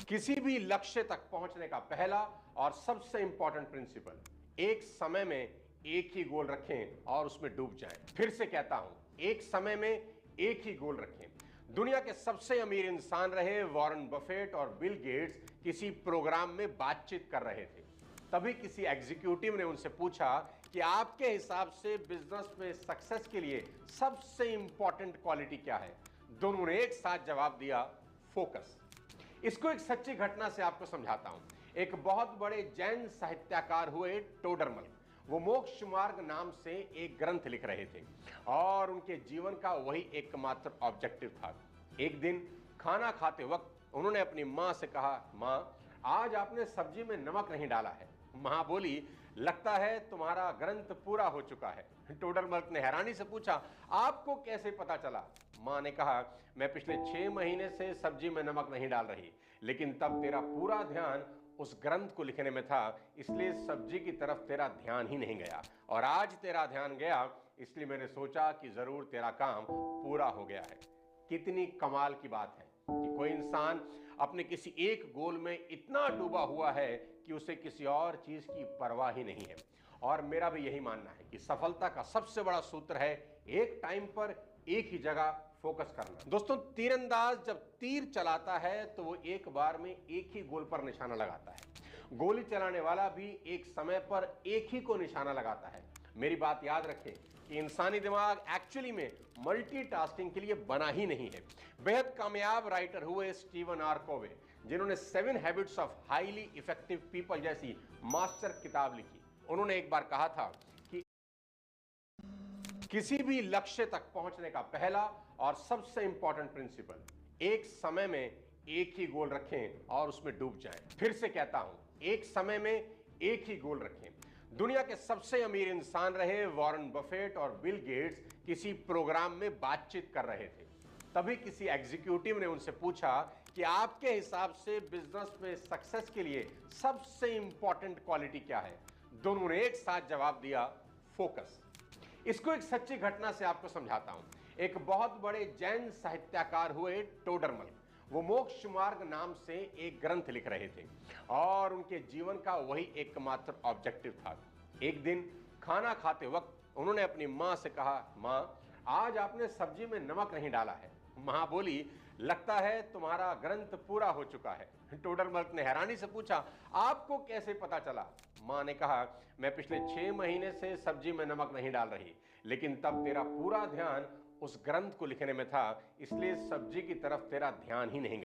किसी भी लक्ष्य तक पहुंचने का पहला और सबसे इंपॉर्टेंट प्रिंसिपल, एक समय में एक ही गोल रखें और उसमें डूब जाएं। फिर से कहता हूं, एक समय में एक ही गोल रखें। दुनिया के सबसे अमीर इंसान रहे वॉरेन बफेट और बिल गेट्स किसी प्रोग्राम में बातचीत कर रहे थे। तभी किसी एग्जीक्यूटिव ने उनसे पूछा कि आपके हिसाब से बिजनेस में सक्सेस के लिए सबसे इंपॉर्टेंट क्वालिटी क्या है। दोनों ने एक साथ जवाब दिया, फोकस। इसको एक सच्ची घटना से आपको समझाता हूं। एक बहुत बड़े जैन साहित्यकार हुए टोडरमल। वो मोक्ष मार्ग नाम से एक ग्रंथ लिख रहे थे और उनके जीवन का वही एकमात्र ऑब्जेक्टिव था। एक दिन खाना खाते वक्त उन्होंने अपनी मां से कहा, मां, आज आपने सब्जी में नमक नहीं डाला है। मां बोली, लगता है तुम्हारा ग्रंथ पूरा हो चुका है। टोडरमल ने हैरानी से पूछा, आपको कैसे पता चला? मां ने कहा, मैं पिछले 6 महीने से सब्जी में नमक नहीं डाल रही, लेकिन तब तेरा पूरा ध्यान उस ग्रंथ को लिखने में था, इसलिए सब्जी की तरफ तेरा ध्यान ही नहीं गया। और आज तेरा ध्यान गया, इसलिए मैंने सोचा कि जरूर तेरा काम पूरा हो गया है। कितनी कमाल की बात है कि कोई इंसान अपने किसी एक गोल में इतना डूबा हुआ है कि उसे किसी और चीज की परवाह ही नहीं है। और मेरा भी यही मानना है कि सफलता का सबसे बड़ा सूत्र है एक टाइम पर एक ही जगह फोकस करना। दोस्तों, तीरंदाज जब तीर चलाता है तो वो एक बार में एक ही गोल पर निशाना लगाता है। गोली चलाने वाला भी एक समय पर एक ही को निशाना लगाता है। मेरी बात याद रखें कि इंसानी दिमाग एक्चुअली में मल्टीटास्किंग के लिए बना ही नहीं है। बेहद कामयाब राइटर हुए स्टीवन आर कोवे, जिन्होंने 7 habits of highly effective people जैसी मास्टर किताब लिखी। उन्होंने एक बार कहा था कि किसी भी लक्ष्य तक पहुंचने का पहला और सबसे इंपॉर्टेंट प्रिंसिपल, एक समय में एक ही गोल रखें और उसमें डूब जाएं। फिर से कहता हूं, एक समय में एक ही गोल रखें। दुनिया के सबसे अमीर इंसान रहे वॉरेन बफेट और बिल गेट्स किसी प्रोग्राम में बातचीत कर रहे थे। तभी किसी एग्जीक्यूटिव ने उनसे पूछा कि आपके हिसाब से बिजनेस में सक्सेस के लिए सबसे इंपॉर्टेंट क्वालिटी क्या है। दोनों ने एक साथ जवाब दिया, फोकस। इसको एक सच्ची घटना से आपको समझाता हूं। एक बहुत बड़े जैन साहित्यकार हुए टोडरमल। वो मोक्ष मार्ग नाम से एक ग्रंथ लिख रहे थे और उनके जीवन का वही एकमात्र ऑब्जेक्टिव था। एक दिन खाना खाते वक्त उन्होंने अपनी मां से कहा, मां, आज आपने सब्जी में नमक नहीं डाला है। मां बोली, लगता है तुम्हारा ग्रंथ पूरा हो चुका है। टोडरमल ने हैरानी से पूछा, आपको कैसे पता चला? मां ने कहा, मैं पिछले 6 महीने से सब्जी में नमक नहीं डाल रही, लेकिन तब तेरा पूरा ध्यान उस ग्रंथ को लिखने में था, इसलिए सब्जी की तरफ तेरा ध्यान ही नहीं